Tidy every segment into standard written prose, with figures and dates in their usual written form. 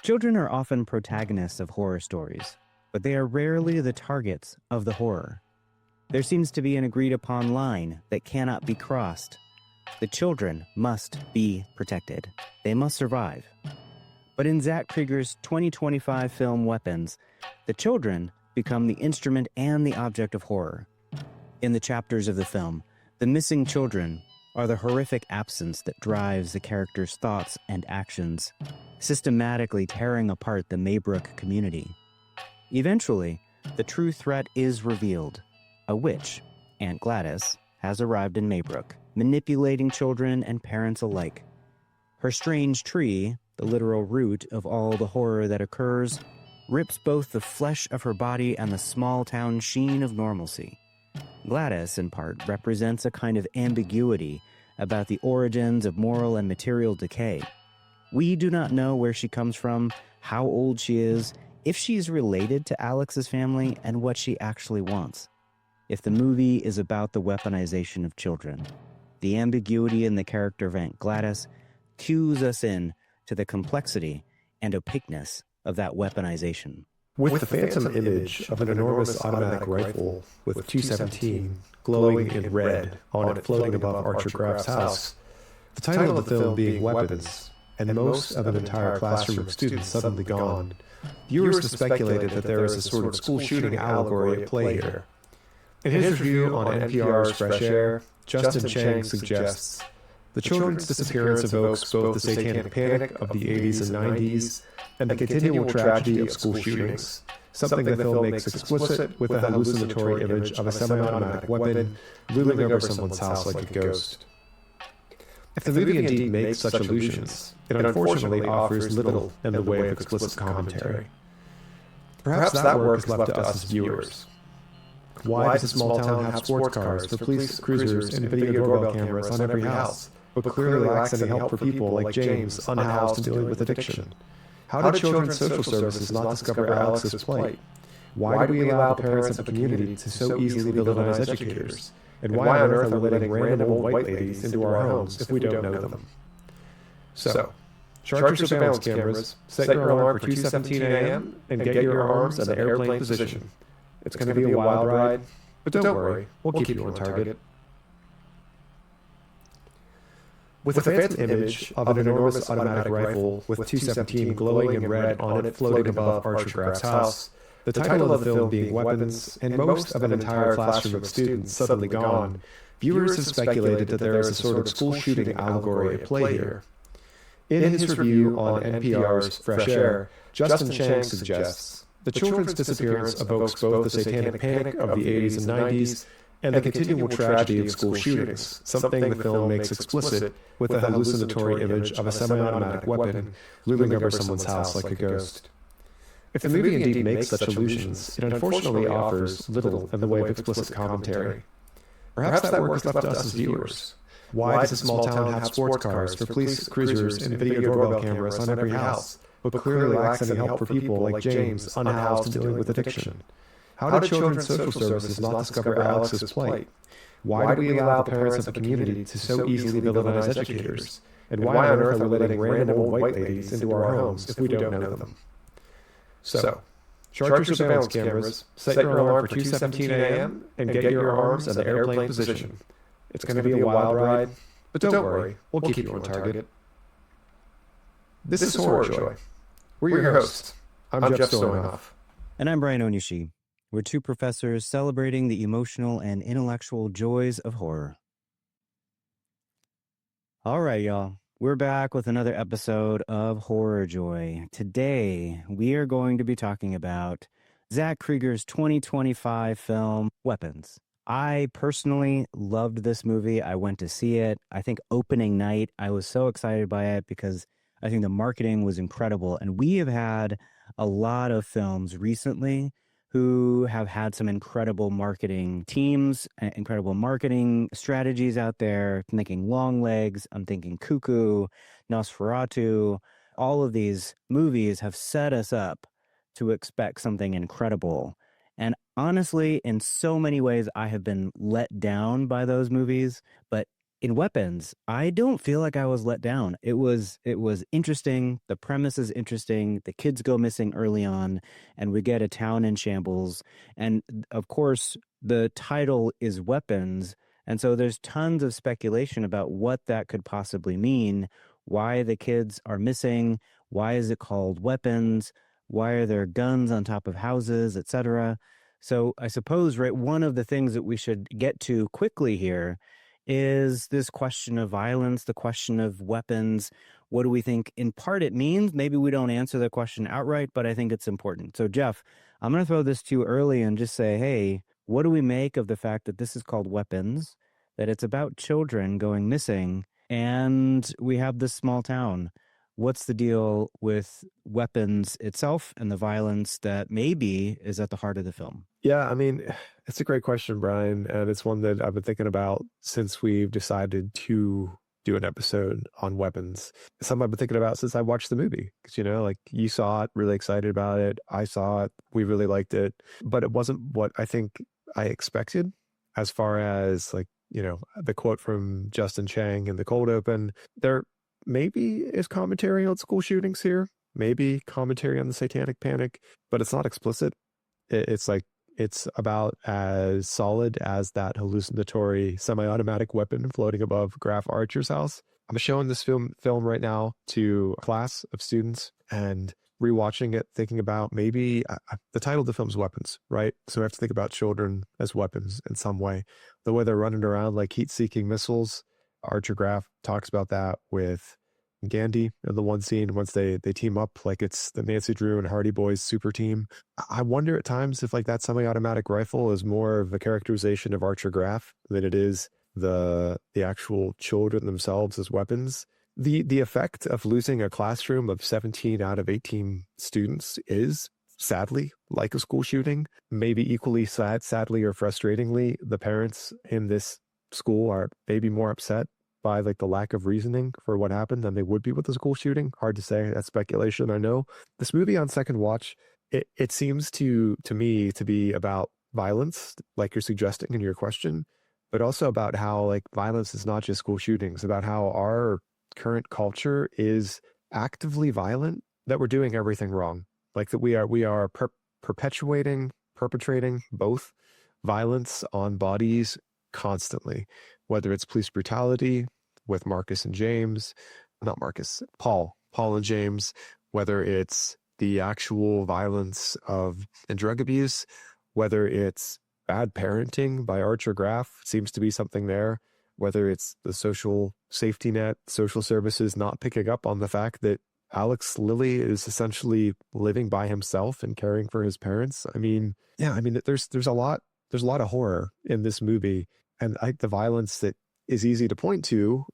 Children are often protagonists of horror stories, but they are rarely the targets of the horror. There seems to be an agreed-upon line that cannot be crossed. The children must be protected. They must survive. But in Zach Cregger's 2025 film Weapons, the children become the instrument and the object of horror. In the chapters of the film, the missing children are the horrific absence that drives the characters' thoughts and actions, systematically tearing apart the Maybrook community. Eventually, the true threat is revealed. A witch, Aunt Gladys, has arrived in Maybrook, manipulating children and parents alike. Her strange tree, the literal root of all the horror that occurs, rips both the flesh of her body and the small-town sheen of normalcy. Gladys, in part, represents a kind of ambiguity about the origins of moral and material decay. We do not know where she comes from, how old she is, if she's related to Alex's family, and what she actually wants. If the movie is about the weaponization of children, the ambiguity in the character of Aunt Gladys cues us in to the complexity and opaqueness of that weaponization. With the phantom image of an enormous automatic rifle with .217 glowing in red on it floating above Archer Graff's house, the title of the film being Weapons, and most of an entire classroom of students suddenly gone, viewers have speculated that there is a sort of school shooting allegory at play here. In his review on NPR's Fresh Air, Justin Chang suggests, the children's disappearance evokes both the satanic panic of the 80s and 90s and the continual tragedy of school shootings, something the film makes explicit with the hallucinatory image of a semi-automatic weapon looming over someone's house like a ghost. If the movie indeed makes such allusions, it unfortunately offers little in the way of explicit commentary. Perhaps that work is left to us as viewers. Why does a small town have sports cars for police cruisers and video doorbell cameras on every house, but clearly lacks any help for people like James, unhoused and dealing with addiction? How do Children's Social Services not discover Alex's plight? Why do we allow the parents of the community to so easily villainize educators? And why on earth are we letting random old white ladies into our homes if we don't know them? So, charge your surveillance cameras, set your alarm for 2:17 a.m., and get your arms in the airplane position. It's going to be a wild ride, but don't worry, we'll keep you on target. With the phantom image of an enormous automatic rifle with .217 glowing in red on it floating above Archer Graff's house, the title of the film being Weapons, and most of an entire classroom of students suddenly gone, viewers have speculated that there is a sort of school shooting allegory at play here. In his review on NPR's Fresh Air, Justin Chang suggests, the children's disappearance evokes both the satanic panic of the 80s and 90s and the continual tragedy of school shootings, something the film makes explicit with the hallucinatory image of a semi-automatic weapon looming over someone's house like a ghost. If the movie indeed makes such allusions, it unfortunately offers little in the way of explicit commentary. Perhaps that work is left to us as viewers. Why does a small town have sports cars for police cruisers and video doorbell cameras on every house, but clearly lacks any help for people like James, unhoused and dealing with addiction? How do Children's Social Services not discover Alex's plight? Why do we allow the parents of the community to so easily villainize educators? And why on earth are we letting random old white ladies into our homes if we don't know them? So, charge your surveillance cameras, set your alarm for 2:17 a.m., and get your arms in the airplane position. It's going to be a wild ride, but don't worry, we'll keep you on target. This is Horror Joy. We're your hosts. I'm Jeff Stonehoff. And I'm Brian Onyushi. We're two professors celebrating the emotional and intellectual joys of horror. All right, y'all. We're back with another episode of Horror Joy. Today, we are going to be talking about Zach Cregger's 2025 film, Weapons. I personally loved this movie. I went to see it. I think opening night, I was so excited by it because I think the marketing was incredible. And we have had a lot of films recently who have had some incredible marketing teams, incredible marketing strategies out there. I'm thinking Longlegs, I'm thinking Cuckoo, Nosferatu. All of these movies have set us up to expect something incredible. And honestly, in so many ways, I have been let down by those movies. But In Weapons, I don't feel like I was let down. It was interesting. The premise is interesting. The kids go missing early on, and we get a town in shambles. And of course, the title is Weapons, and so there's tons of speculation about what that could possibly mean, why the kids are missing, why is it called Weapons, why are there guns on top of houses, etc. So I suppose, right, one of the things that we should get to quickly here is this question of violence, the question of weapons. What do we think in part it means? Maybe we don't answer the question outright, but I think it's important. So, Jeff, I'm going to throw this to you early and just say, hey, what do we make of the fact that this is called Weapons, that it's about children going missing, and we have this small town? What's the deal with weapons itself and the violence that maybe is at the heart of the film? Yeah, I mean, it's a great question, Brian, and it's one that I've been thinking about since we've decided to do an episode on weapons. Something I've been thinking about since I watched the movie. Because, like you saw it, really excited about it. I saw it, we really liked it, but it wasn't what I think I expected as far as the quote from Justin Chang in the cold open. There maybe is commentary on school shootings here, maybe commentary on the satanic panic, but it's not explicit. It's about as solid as that hallucinatory semi-automatic weapon floating above Graf Archer's house. I'm showing this film right now to a class of students and rewatching it, thinking about maybe the title of the film is Weapons, right? So we have to think about children as weapons in some way. The way they're running around like heat-seeking missiles. Archer Graf talks about that with Gandhi in the one scene once they team up like it's the Nancy Drew and Hardy Boys super team. I wonder at times if that semi-automatic rifle is more of a characterization of Archer Graf than it is the actual children themselves as weapons. The effect of losing a classroom of 17 out of 18 students is sadly like a school shooting. Maybe equally sadly or frustratingly, the parents in this school are maybe more upset by the lack of reasoning for what happened than they would be with the school shooting. Hard to say. That's speculation, I know. This movie on second watch, it seems to me to be about violence, like you're suggesting in your question, but also about how violence is not just school shootings, about how our current culture is actively violent, that we're doing everything wrong. That we are perpetrating both violence on bodies constantly, whether it's police brutality with Marcus and James, not Marcus, Paul and James, whether it's the actual violence of and drug abuse, whether it's bad parenting by Archer Graf, seems to be something there, whether it's the social safety net, social services not picking up on the fact that Alex Lilly is essentially living by himself and caring for his parents. There's a lot of horror in this movie. And the violence that is easy to point to,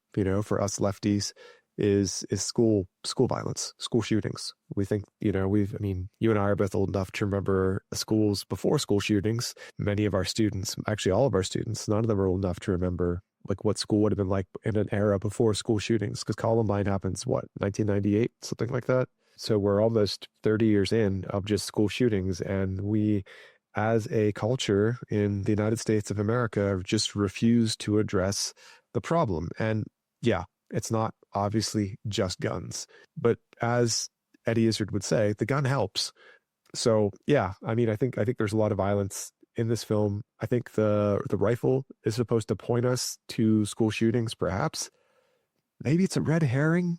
for us lefties, is school violence, school shootings. We think, you and I are both old enough to remember schools before school shootings. Many of our students, actually all of our students, none of them are old enough to remember what school would have been like in an era before school shootings, because Columbine happens, 1998, something like that. So we're almost 30 years in of just school shootings, and we, as a culture in the United States of America, just refuse to address the problem. And yeah, it's not obviously just guns, but as Eddie Izzard would say, the gun helps. So yeah, I think there's a lot of violence in this film. I think the rifle is supposed to point us to school shootings, perhaps. Maybe it's a red herring.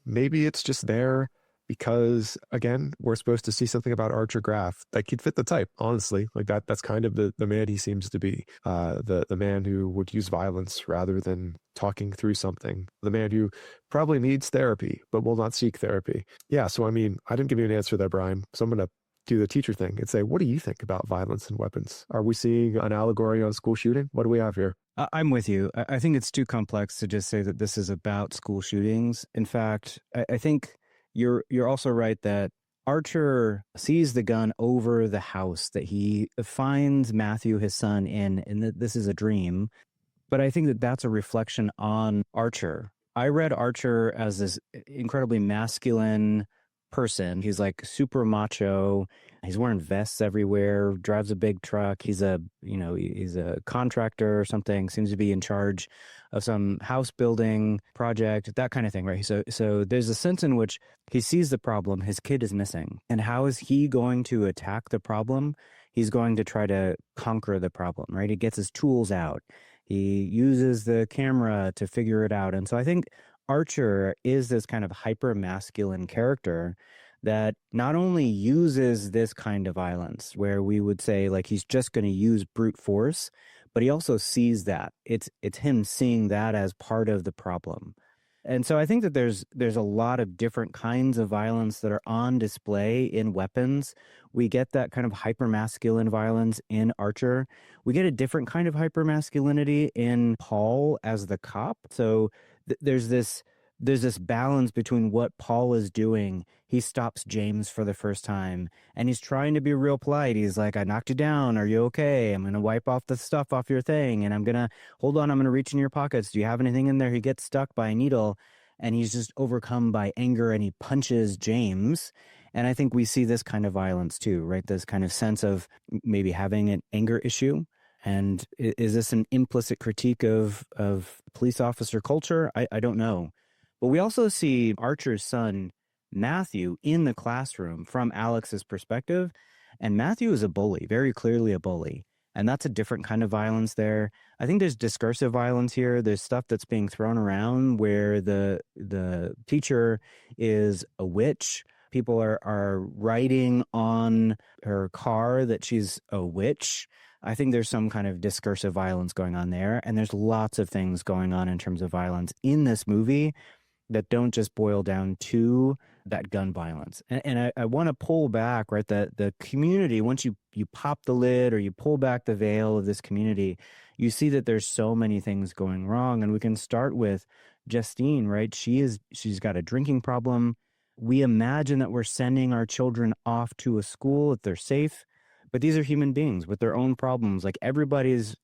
Maybe it's just there because, again, we're supposed to see something about Archer Graf. He'd fit the type, honestly. That's kind of the man he seems to be. The man who would use violence rather than talking through something. The man who probably needs therapy, but will not seek therapy. Yeah, so I didn't give you an answer there, Brian. So I'm going to do the teacher thing and say, what do you think about violence and weapons? Are we seeing an allegory on school shooting? What do we have here? I'm with you. I think it's too complex to just say that this is about school shootings. In fact, I think you're also right that Archer sees the gun over the house that he finds Matthew, his son, in, and that this is a dream. But I think that that's a reflection on Archer. I read Archer as this incredibly masculine, person. He's like super macho. He's wearing vests everywhere, drives a big truck. He's he's a contractor or something, seems to be in charge of some house building project, that kind of thing, right? So there's a sense in which he sees the problem, his kid is missing. And how is he going to attack the problem? He's going to try to conquer the problem, right? He gets his tools out. He uses the camera to figure it out. And so I think Archer is this kind of hyper masculine character that not only uses this kind of violence, where we would say like he's just going to use brute force, but he also sees that it's him seeing that as part of the problem. And so I think that there's a lot of different kinds of violence that are on display in Weapons. We get that kind of hypermasculine violence in Archer. We get a different kind of hypermasculinity in Paul as the cop. So there's this balance between what Paul is doing. He stops James for the first time and he's trying to be real polite. He's like, I knocked you down. Are you okay? I'm going to wipe off the stuff off your thing. And I'm going to reach in your pockets. Do you have anything in there? He gets stuck by a needle and he's just overcome by anger and he punches James. And I think we see this kind of violence too, right? This kind of sense of maybe having an anger issue. And is this an implicit critique of police officer culture? I don't know. But we also see Archer's son, Matthew, in the classroom from Alex's perspective. And Matthew is a bully, very clearly a bully. And that's a different kind of violence there. I think there's discursive violence here. There's stuff that's being thrown around where the teacher is a witch. People are writing on her car that she's a witch. I think there's some kind of discursive violence going on there. And there's lots of things going on in terms of violence in this movie that don't just boil down to that gun violence. And I want to pull back, right? The community, once you pop the lid or you pull back the veil of this community, you see that there's so many things going wrong. And we can start with Justine, right? She's got a drinking problem. We imagine that we're sending our children off to a school if they're safe, but these are human beings with their own problems. Like everybody's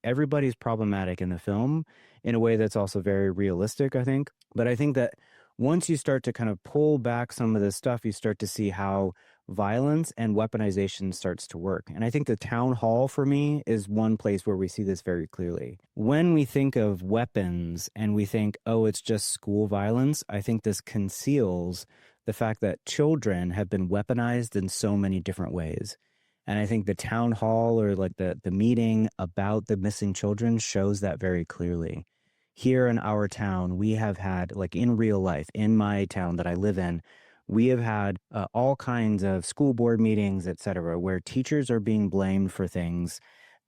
problematic in the film in a way that's also very realistic, I think. But I think that once you start to kind of pull back some of this stuff, you start to see how violence and weaponization starts to work. And I think the town hall for me is one place where we see this very clearly. When we think of weapons and we think, oh, it's just school violence, I think this conceals the fact that children have been weaponized in so many different ways. And I think the town hall or like the meeting about the missing children shows that very clearly. Here in our town, we have had, like in real life, in my town that I live in, we have had all kinds of school board meetings, et cetera, where teachers are being blamed for things.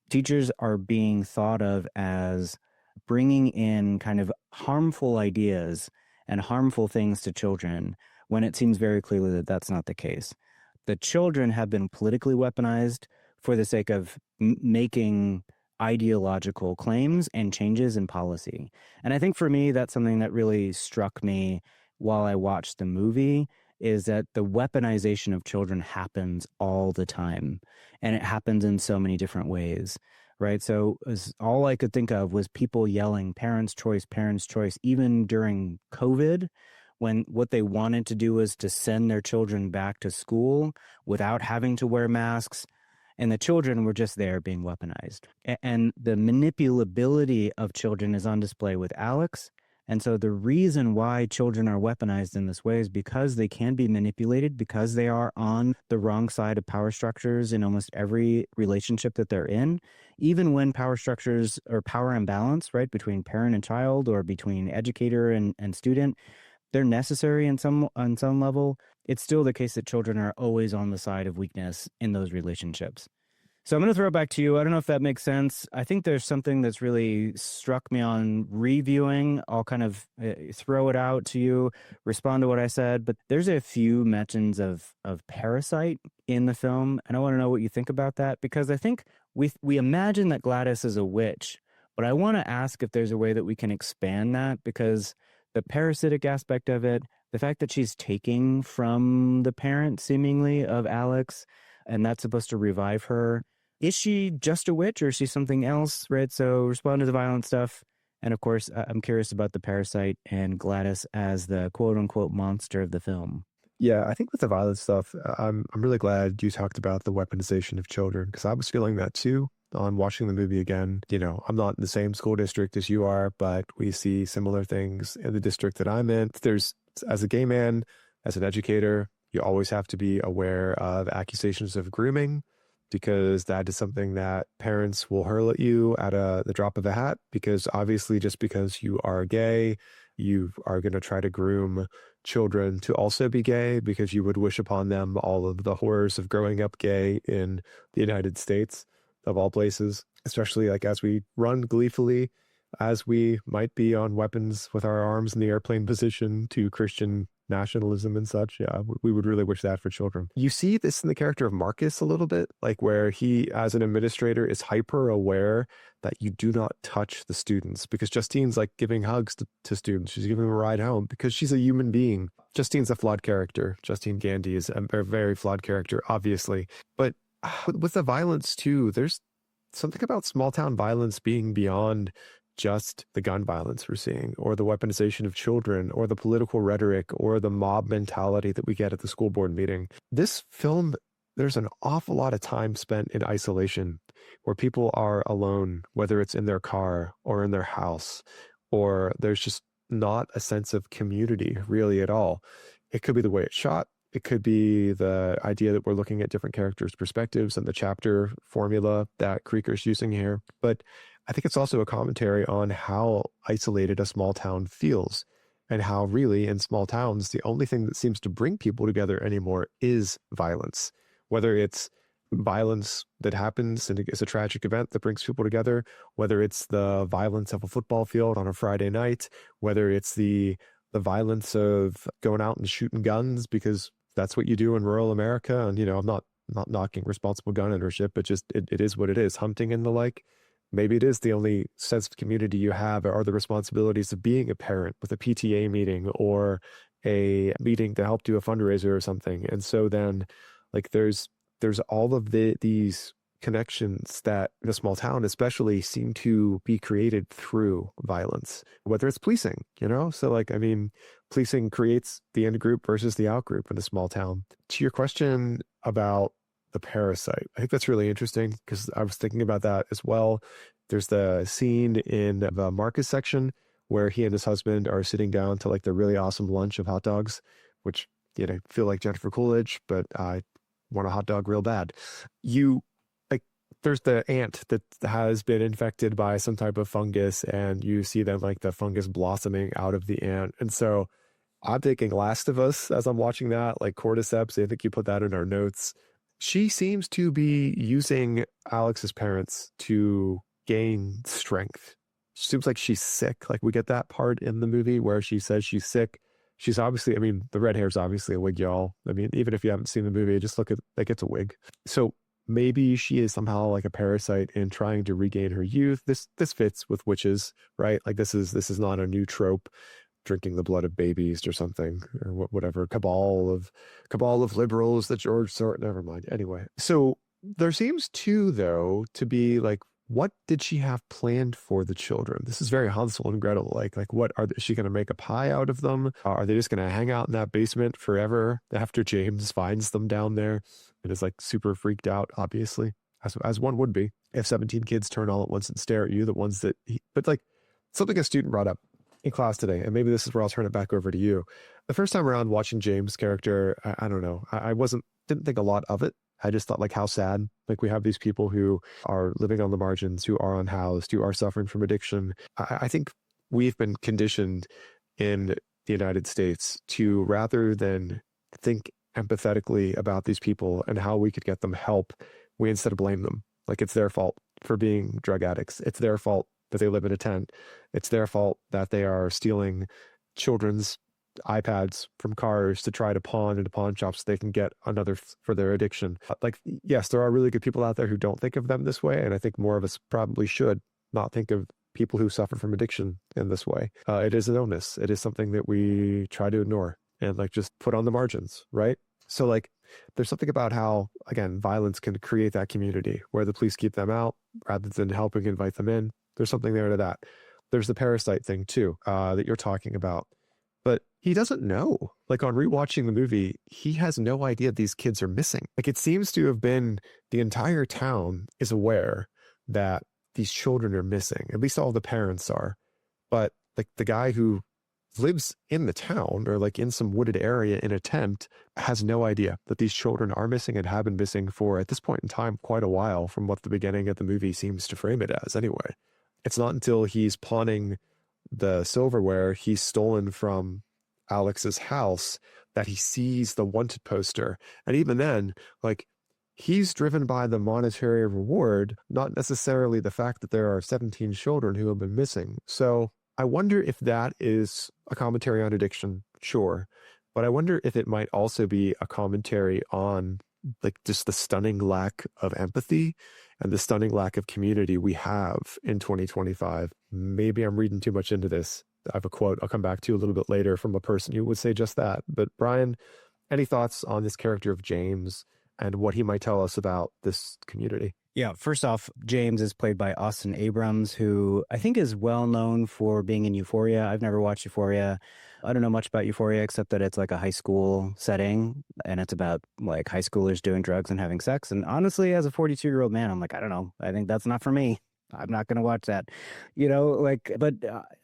Teachers are being thought of as bringing in kind of harmful ideas and harmful things to children when it seems very clearly that that's not the case. The children have been politically weaponized for the sake of making ideological claims and changes in policy. And I think for me, that's something that really struck me while I watched the movie, is that the weaponization of children happens all the time. And it happens in so many different ways, right? So all I could think of was people yelling, parents' choice, even during COVID, when what they wanted to do was to send their children back to school without having to wear masks. And the children were just there being weaponized. And the manipulability of children is on display with Alex. And so the reason why children are weaponized in this way is because they can be manipulated, because they are on the wrong side of power structures in almost every relationship that they're in. Even when power structures or power imbalance, right, between parent and child or between educator and student, they're necessary on some level. It's still the case that children are always on the side of weakness in those relationships. So I'm going to throw it back to you. I don't know if that makes sense. I think there's something that's really struck me on reviewing. I'll kind of throw it out to you, respond to what I said. But there's a few mentions of parasite in the film. And I want to know what you think about that, because I think we imagine that Gladys is a witch. But I want to ask if there's a way that we can expand that, because the parasitic aspect of it, the fact that she's taking from the parent, seemingly, of Alex, and that's supposed to revive her. Is she just a witch or is she something else, right? So respond to the violent stuff. And of course, I'm curious about the parasite and Gladys as the quote-unquote monster of the film. Yeah, I think with the violence stuff, I'm really glad you talked about the weaponization of children because I was feeling that too on watching the movie again. I'm not in the same school district as you are, but we see similar things in the district that I'm in. As a gay man, as an educator, you always have to be aware of accusations of grooming because that is something that parents will hurl at you at the drop of a hat because obviously just because you are gay, you are going to try to groom children to also be gay because you would wish upon them all of the horrors of growing up gay in the United States, of all places, especially like as we run gleefully, as we might be on weapons with our arms in the airplane position to Christian nationalism and such. Yeah, we would really wish that for children. You see this in the character of Marcus a little bit, like where he, as an administrator, is hyper aware that you do not touch the students because Justine's like giving hugs to students. She's giving them a ride home because she's a human being. Justine's a flawed character. Justine Gandy is a very flawed character, obviously. But with the violence too, there's something about small town violence being beyond just the gun violence we're seeing, or the weaponization of children, or the political rhetoric, or the mob mentality that we get at the school board meeting. This film, there's an awful lot of time spent in isolation where people are alone, whether it's in their car or in their house, or there's just not a sense of community really at all. It could be the way it's shot. It could be the idea that we're looking at different characters' perspectives and the chapter formula that Krieger's using here. But I think it's also a commentary on how isolated a small town feels and how really in small towns, the only thing that seems to bring people together anymore is violence, whether it's violence that happens and it's a tragic event that brings people together, whether it's the violence of a football field on a Friday night, whether it's the violence of going out and shooting guns because that's what you do in rural America. And, I'm not knocking responsible gun ownership, but just it is what it is, hunting and the like. Maybe it is the only sense of community you have are the responsibilities of being a parent with a PTA meeting or a meeting to help do a fundraiser or something. And so then like there's all of these connections that in a small town especially seem to be created through violence, whether it's policing, So like, I mean, policing creates the in group versus the out group in a small town. To your question about the parasite, I think that's really interesting because I was thinking about that as well. There's the scene in the Marcus section where he and his husband are sitting down to like the really awesome lunch of hot dogs, which, feel like Jennifer Coolidge, but I want a hot dog real bad. There's the ant that has been infected by some type of fungus and you see them like the fungus blossoming out of the ant. And so I'm thinking Last of Us as I'm watching that, like cordyceps. I think you put that in our notes. She seems to be using Alex's parents to gain strength. Seems like she's sick. Like we get that part in the movie where she says she's sick. She's obviously, I mean, the red hair is obviously a wig, y'all. I mean, even if you haven't seen the movie, just look at, like, it's a wig. So maybe she is somehow like a parasite in trying to regain her youth. This fits with witches, right? Like this is not a new trope, drinking the blood of babies or something, or whatever cabal of liberals that George Sort. Never mind. Anyway, so there seems to though to be like, what did she have planned for the children? This is very Hansel and Gretel. Like what is she going to make a pie out of them? Are they just going to hang out in that basement forever after James finds them down there and is like super freaked out, obviously, as one would be if 17 kids turn all at once and stare at you, the ones that but like something a student brought up in class today, and maybe this is where I'll turn it back over to you. The first time around watching James' character, I don't know, I didn't think a lot of it. I just thought like how sad, like we have these people who are living on the margins, who are unhoused, who are suffering from addiction. I think we've been conditioned in the United States to, rather than think empathetically about these people and how we could get them help, we instead blame them. Like it's their fault for being drug addicts. It's their fault that they live in a tent. It's their fault that they are stealing children's iPads from cars to try to pawn into pawn shops so they can get another for their addiction. Like, yes, there are really good people out there who don't think of them this way. And I think more of us probably should not think of people who suffer from addiction in this way. It is an illness. It is something that we try to ignore and like just put on the margins, right? So like there's something about how, again, violence can create that community where the police keep them out rather than helping invite them in. There's something there to that. There's the parasite thing too, that you're talking about. But he doesn't know. Like on rewatching the movie, he has no idea these kids are missing. Like it seems to have been the entire town is aware that these children are missing. At least all the parents are. But like the guy who lives in the town or like in some wooded area in a tent has no idea that these children are missing and have been missing for, at this point in time, quite a while, from what the beginning of the movie seems to frame it as anyway. It's not until he's pawning the silverware he's stolen from Alex's house that he sees the wanted poster. And even then, like, he's driven by the monetary reward, not necessarily the fact that there are 17 children who have been missing. So I wonder if that is a commentary on addiction, sure. But I wonder if it might also be a commentary on like just the stunning lack of empathy and the stunning lack of community we have in 2025. Maybe I'm reading too much into this. I have a quote I'll come back to a little bit later from a person who would say just that. But Brian, any thoughts on this character of James and what he might tell us about this community? Yeah, first off, James is played by Austin Abrams, who I think is well known for being in Euphoria. I've never watched Euphoria. I don't know much about Euphoria except that it's like a high school setting and it's about like high schoolers doing drugs and having sex. And honestly, as a 42-year-old man, I'm like, I don't know. I think that's not for me. I'm not going to watch that, but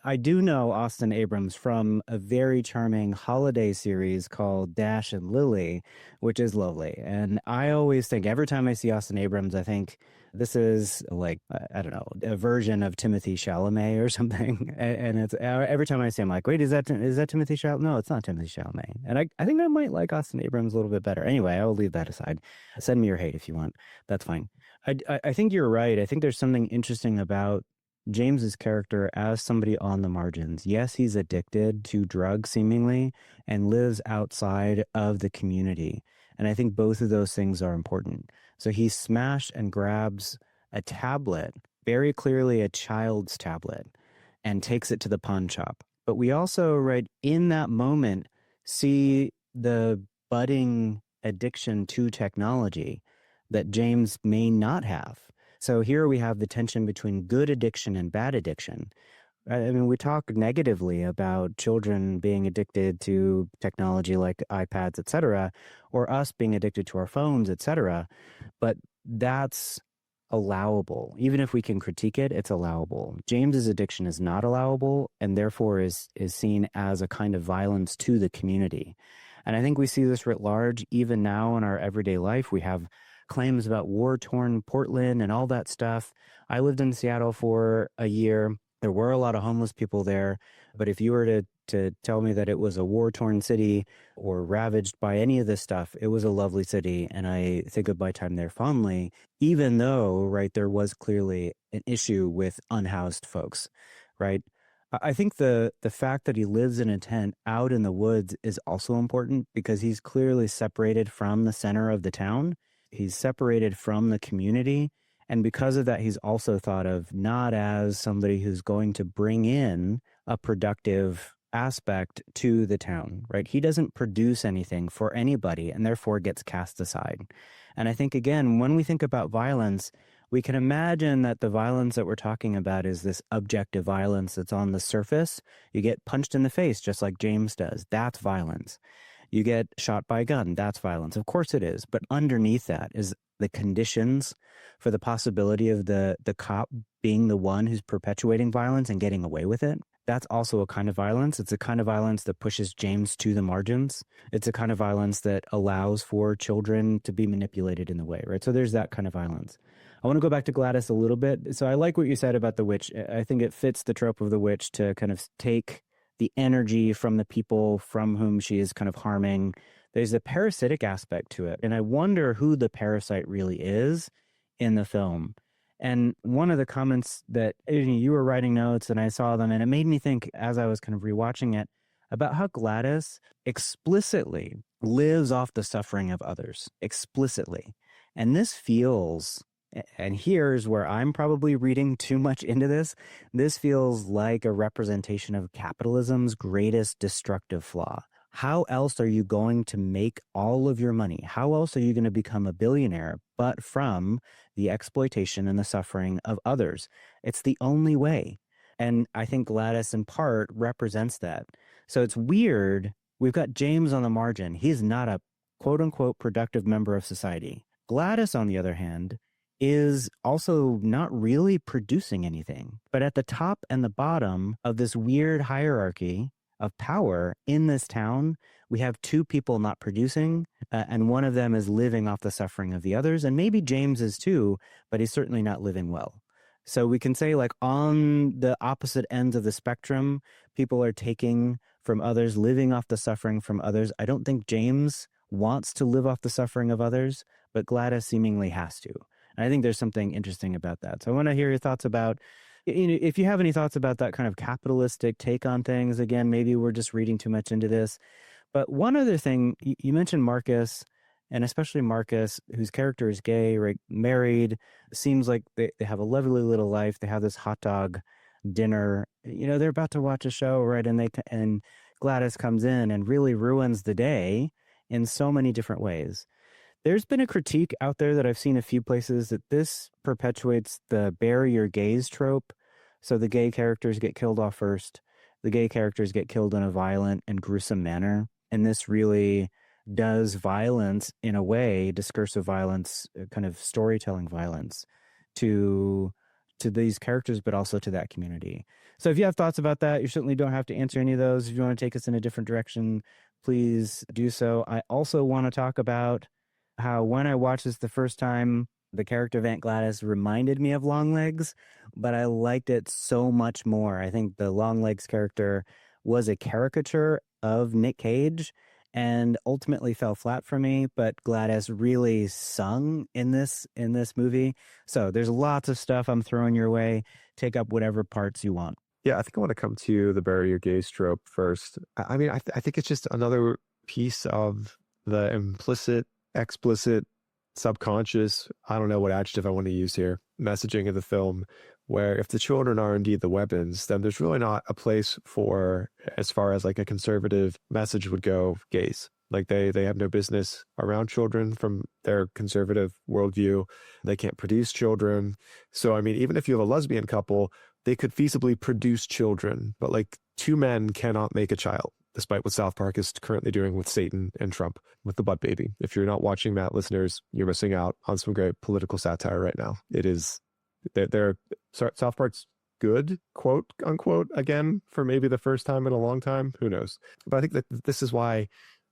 I do know Austin Abrams from a very charming holiday series called Dash and Lily, which is lovely. And I always think every time I see Austin Abrams, I think this is like, I don't know, a version of Timothy Chalamet or something. And it's every time I see him, like, wait, is that Timothy Chalamet? No, it's not Timothy Chalamet. And I think I might like Austin Abrams a little bit better. Anyway, I will leave that aside. Send me your hate if you want. That's fine. I think you're right. I think there's something interesting about James's character as somebody on the margins. Yes, he's addicted to drugs seemingly and lives outside of the community. And I think both of those things are important. So he smashed and grabs a tablet, very clearly a child's tablet, and takes it to the pawn shop. But we also, right in that moment, see the budding addiction to technology that James may not have. So here we have the tension between good addiction and bad addiction. I mean, we talk negatively about children being addicted to technology like iPads, et cetera, or us being addicted to our phones, et cetera. But that's allowable. Even if we can critique it, it's allowable. James's addiction is not allowable and therefore is seen as a kind of violence to the community. And I think we see this writ large even now in our everyday life. We have claims about war-torn Portland and all that stuff. I lived in Seattle for a year. There were a lot of homeless people there. But if you were to tell me that it was a war-torn city or ravaged by any of this stuff, it was a lovely city. And I think of my time there fondly, even though, right, there was clearly an issue with unhoused folks, right? I think the fact that he lives in a tent out in the woods is also important because he's clearly separated from the center of the town. He's separated from the community. And because of that, he's also thought of not as somebody who's going to bring in a productive aspect to the town, right? He doesn't produce anything for anybody and therefore gets cast aside. And I think, again, when we think about violence, we can imagine that the violence that we're talking about is this objective violence that's on the surface. You get punched in the face just like James does. That's violence. You get shot by a gun. That's violence. Of course it is. But underneath that is the conditions for the possibility of the cop being the one who's perpetuating violence and getting away with it. That's also a kind of violence. It's a kind of violence that pushes James to the margins. It's a kind of violence that allows for children to be manipulated in the way, right? So there's that kind of violence. I want to go back to Gladys a little bit. So I like what you said about the witch. I think it fits the trope of the witch to kind of take the energy from the people from whom she is kind of harming. There's a parasitic aspect to it. And I wonder who the parasite really is in the film. And one of the comments that you were writing notes and I saw them, and it made me think as I was kind of rewatching it about how Gladys explicitly lives off the suffering of others, explicitly. And this feels, and here's where I'm probably reading too much into this, this feels like a representation of capitalism's greatest destructive flaw. How else are you going to make all of your money? How else are you going to become a billionaire but from the exploitation and the suffering of others? It's the only way. And I think Gladys in part represents that. So it's weird. We've got James on the margin. He's not a quote unquote productive member of society. Gladys, on the other hand, is also not really producing anything. But at the top and the bottom of this weird hierarchy of power in this town, we have two people not producing, and one of them is living off the suffering of the others. And maybe James is too, but he's certainly not living well. So we can say, like, on the opposite ends of the spectrum, people are taking from others, living off the suffering from others. I don't think James wants to live off the suffering of others, but Gladys seemingly has to. And I think there's something interesting about that. So I want to hear your thoughts about, if you have any thoughts about that kind of capitalistic take on things. Again, maybe we're just reading too much into this. But one other thing, you mentioned Marcus, and especially Marcus, whose character is gay, right? Married, seems like they have a lovely little life. They have this hot dog dinner. They're about to watch a show, right? And Gladys comes in and really ruins the day in so many different ways. There's been a critique out there that I've seen a few places that this perpetuates the bury your gays trope. So the gay characters get killed off first. The gay characters get killed in a violent and gruesome manner. And this really does violence in a way, discursive violence, kind of storytelling violence to these characters, but also to that community. So if you have thoughts about that, you certainly don't have to answer any of those. If you want to take us in a different direction, please do so. I also want to talk about how when I watched this the first time, the character of Aunt Gladys reminded me of Longlegs, but I liked it so much more. I think the Longlegs character was a caricature of Nick Cage and ultimately fell flat for me, but Gladys really sung in this movie. So there's lots of stuff I'm throwing your way. Take up whatever parts you want. Yeah, I think I want to come to the bury your gays trope first. I mean, I think it's just another piece of the implicit, explicit, subconscious, I don't know what adjective I want to use here, messaging of the film, where if the children are indeed the weapons, then there's really not a place for, as far as like a conservative message would go, gays. Like they have no business around children from their conservative worldview. They can't produce children. So, I mean, even if you have a lesbian couple, they could feasibly produce children, but like two men cannot make a child, despite what South Park is currently doing with Satan and Trump with the butt baby. If you're not watching that, listeners, you're missing out on some great political satire right now. It is, South Park's good, quote unquote, again, for maybe the first time in a long time. Who knows? But I think that this is why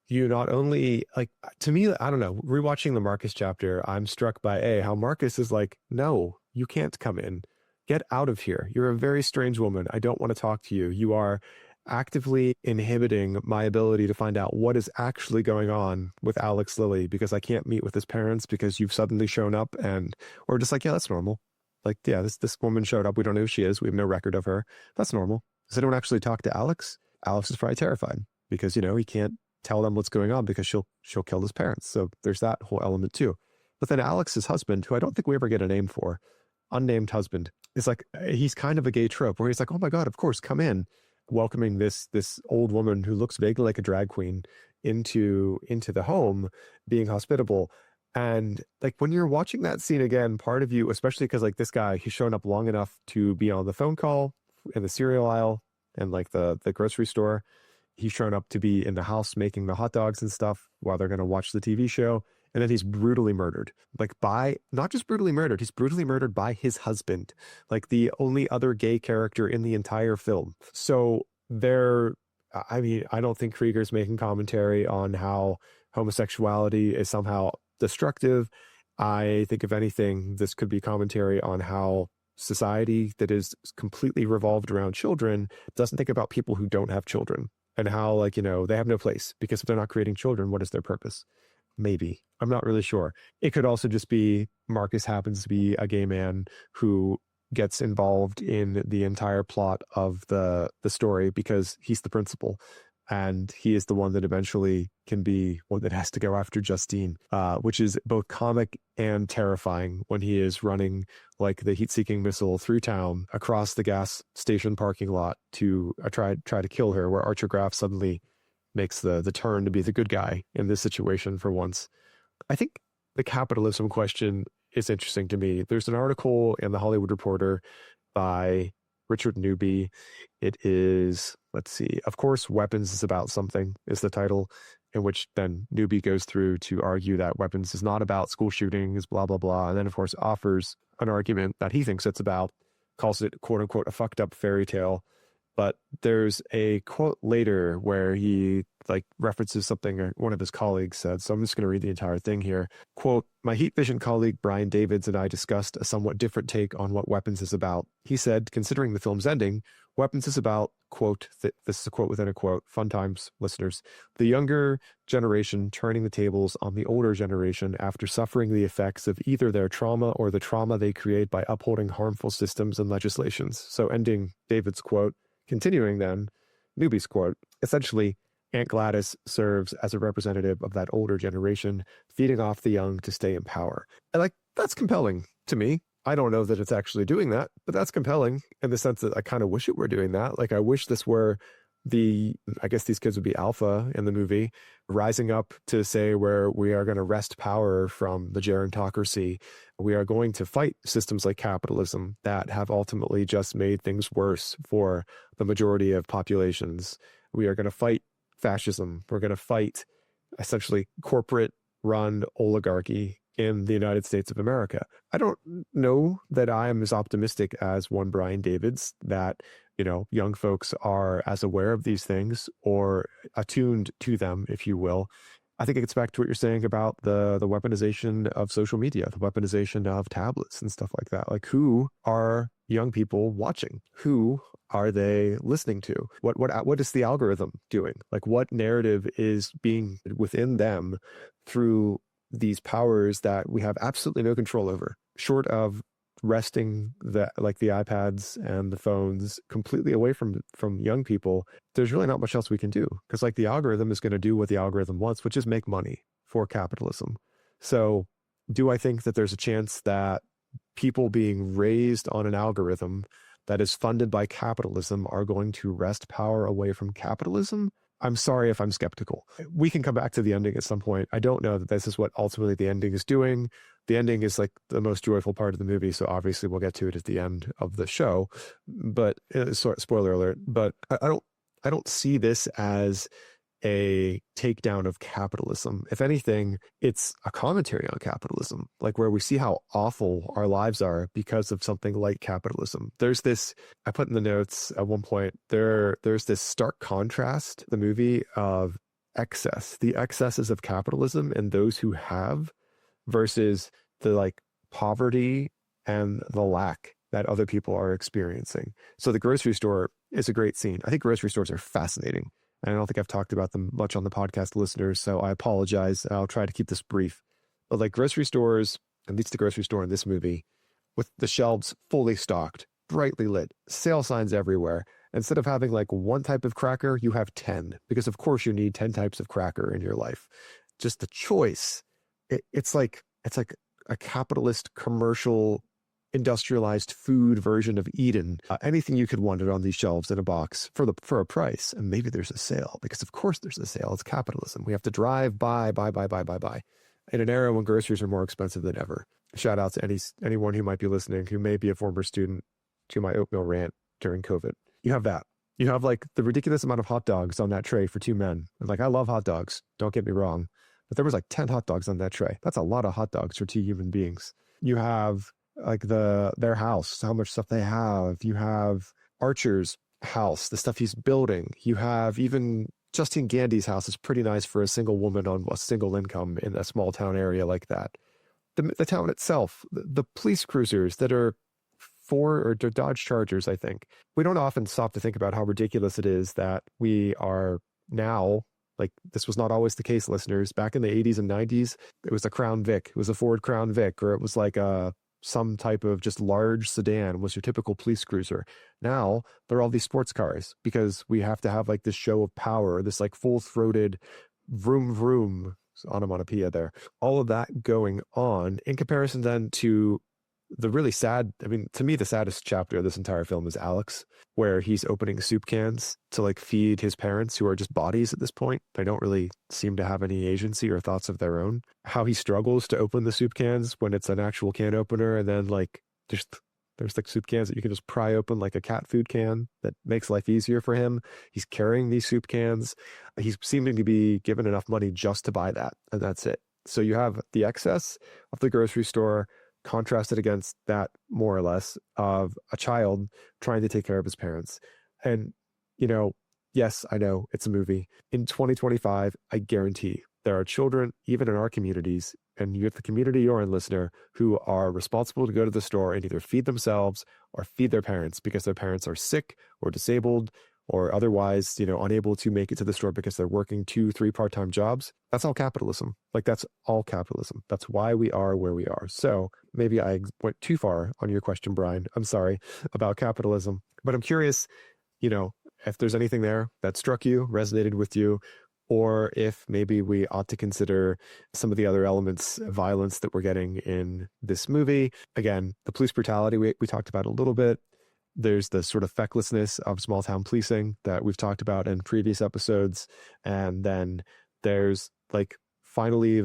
you not only, like, to me, I don't know, rewatching the Marcus chapter, I'm struck by how Marcus is like, no, you can't come in. Get out of here. You're a very strange woman. I don't want to talk to you. You are actively inhibiting my ability to find out what is actually going on with Alex Lilly, because I can't meet with his parents because you've suddenly shown up, and or just like, yeah, that's normal. Like, yeah, this woman showed up. We don't know who she is. We have no record of her. That's normal. Does anyone actually talk to Alex? Alex is probably terrified because, he can't tell them what's going on because she'll kill his parents. So there's that whole element too. But then Alex's husband, who I don't think we ever get a name for, unnamed husband, is like, he's kind of a gay trope where he's like, oh my God, of course, come in, welcoming this old woman who looks vaguely like a drag queen into the home, being hospitable. And like when you're watching that scene again, part of you, especially because like this guy, he's shown up long enough to be on the phone call in the cereal aisle and like the grocery store. He's shown up to be in the house making the hot dogs and stuff while they're going to watch the TV show. And then he's brutally murdered, like by, not just brutally murdered, he's brutally murdered by his husband, like the only other gay character in the entire film. So I mean, I don't think Cregger's making commentary on how homosexuality is somehow destructive. I think, if anything, this could be commentary on how society that is completely revolved around children doesn't think about people who don't have children, and how, like, they have no place, because if they're not creating children, what is their purpose? Maybe. I'm not really sure. It could also just be Marcus happens to be a gay man who gets involved in the entire plot of the story because he's the principal, and he is the one that eventually can be one that has to go after Justine, which is both comic and terrifying when he is running like the heat-seeking missile through town across the gas station parking lot to try to kill her, where Archer Graff suddenly makes the turn to be the good guy in this situation for once. I think the capitalism question is interesting to me. There's an article in The Hollywood Reporter by Richard Newby. It is let's see. Of course, weapons is about something is the title, in which then Newbie goes through to argue that weapons is not about school shootings, blah, blah, blah. And then, of course, offers an argument that he thinks it's about, calls it, quote unquote, a fucked up fairy tale. But there's a quote later where he like references something one of his colleagues said. So I'm just going to read the entire thing here. Quote, "My Heat Vision colleague Brian Davids and I discussed a somewhat different take on what Weapons is about. He said, considering the film's ending, Weapons is about, quote, this is a quote within a quote, fun times, listeners, the younger generation turning the tables on the older generation after suffering the effects of either their trauma or the trauma they create by upholding harmful systems and legislations." So ending David's quote. Continuing then, Newbie's quote, essentially, Aunt Gladys serves as a representative of that older generation, feeding off the young to stay in power. And like, that's compelling to me. I don't know that it's actually doing that, but that's compelling in the sense that I kind of wish it were doing that. Like, I wish this were I guess these kids would be alpha in the movie, rising up to say where we are going to wrest power from the gerontocracy. We are going to fight systems like capitalism that have ultimately just made things worse for the majority of populations. We are going to fight fascism. We're going to fight essentially corporate run oligarchy in the United States of America. I don't know that I am as optimistic as one Brian Davids that, you know, young folks are as aware of these things or attuned to them, if you will. I think it gets back to what you're saying about the weaponization of social media, the weaponization of tablets and stuff like that. Like, who are young people watching? Who are they listening to? What is the algorithm doing? Like, what narrative is being within them through these powers that we have absolutely no control over, short of wresting the iPads and the phones completely away from young people? There's really not much else we can do, because like the algorithm is going to do what the algorithm wants, which is make money for capitalism. So do I think that there's a chance that people being raised on an algorithm that is funded by capitalism are going to wrest power away from capitalism? I'm sorry if I'm skeptical. We can come back to the ending at some point. I don't know that this is what ultimately the ending is doing. The ending is like the most joyful part of the movie, so obviously we'll get to it at the end of the show. But spoiler alert. But I don't see this as a takedown of capitalism. If anything, it's a commentary on capitalism, like where we see how awful our lives are because of something like capitalism. There's this, I put in the notes at one point, there's this stark contrast, the movie, of the excesses of capitalism and those who have, versus the like poverty and the lack that other people are experiencing. So the grocery store is a great scene. I think grocery stores are fascinating. And I don't think I've talked about them much on the podcast, listeners, so I apologize. I'll try to keep this brief. But like grocery stores, at least the grocery store in this movie, with the shelves fully stocked, brightly lit, sale signs everywhere. Instead of having like one type of cracker, you have 10, because of course you need 10 types of cracker in your life. Just the choice. It's like a capitalist commercial industrialized food version of Eden. Anything you could want it on these shelves in a box for a price. And maybe there's a sale, because of course there's a sale. It's capitalism. We have to drive buy in an era when groceries are more expensive than ever. Shout out to anyone who might be listening who may be a former student to my oatmeal rant during COVID. You have that. You have like the ridiculous amount of hot dogs on that tray for 2 men. And like, I love hot dogs, don't get me wrong, but there was like 10 hot dogs on that tray. That's a lot of hot dogs for 2 human beings. You have like their house, how much stuff they have. You have Archer's house, the stuff he's building. You have even Justine Gandy's house is pretty nice for a single woman on a single income in a small town area like that. The town itself, the police cruisers that are Dodge Chargers, I think. We don't often stop to think about how ridiculous it is that we are now, like, this was not always the case, listeners. Back in the 80s and 90s, it was a Crown Vic. It was a Ford Crown Vic, or it was like some type of just large sedan was your typical police cruiser. Now there are all these sports cars because we have to have like this show of power, this like full-throated vroom vroom onomatopoeia there. All of that going on in comparison then to the really sad, I mean, to me, the saddest chapter of this entire film is Alex, where he's opening soup cans to like feed his parents, who are just bodies at this point. They don't really seem to have any agency or thoughts of their own. How he struggles to open the soup cans when it's an actual can opener, and then like just There's like soup cans that you can just pry open like a cat food can that makes life easier for him. He's carrying these soup cans. He's seeming to be given enough money just to buy that, and that's it. So you have the excess of the grocery store contrasted against that, more or less, of a child trying to take care of his parents. And, yes, I know it's a movie. In 2025, I guarantee there are children, even in our communities, and you have the community you're in, listener, who are responsible to go to the store and either feed themselves or feed their parents because their parents are sick or disabled or otherwise, unable to make it to the store because they're working 2-3 part-time jobs. That's all capitalism. Like, that's all capitalism. That's why we are where we are. So maybe I went too far on your question, Brian. I'm sorry about capitalism, but I'm curious, if there's anything there that struck you, resonated with you, or if maybe we ought to consider some of the other elements of violence that we're getting in this movie. Again, the police brutality we talked about a little bit. There's the sort of fecklessness of small town policing that we've talked about in previous episodes. And then there's like finally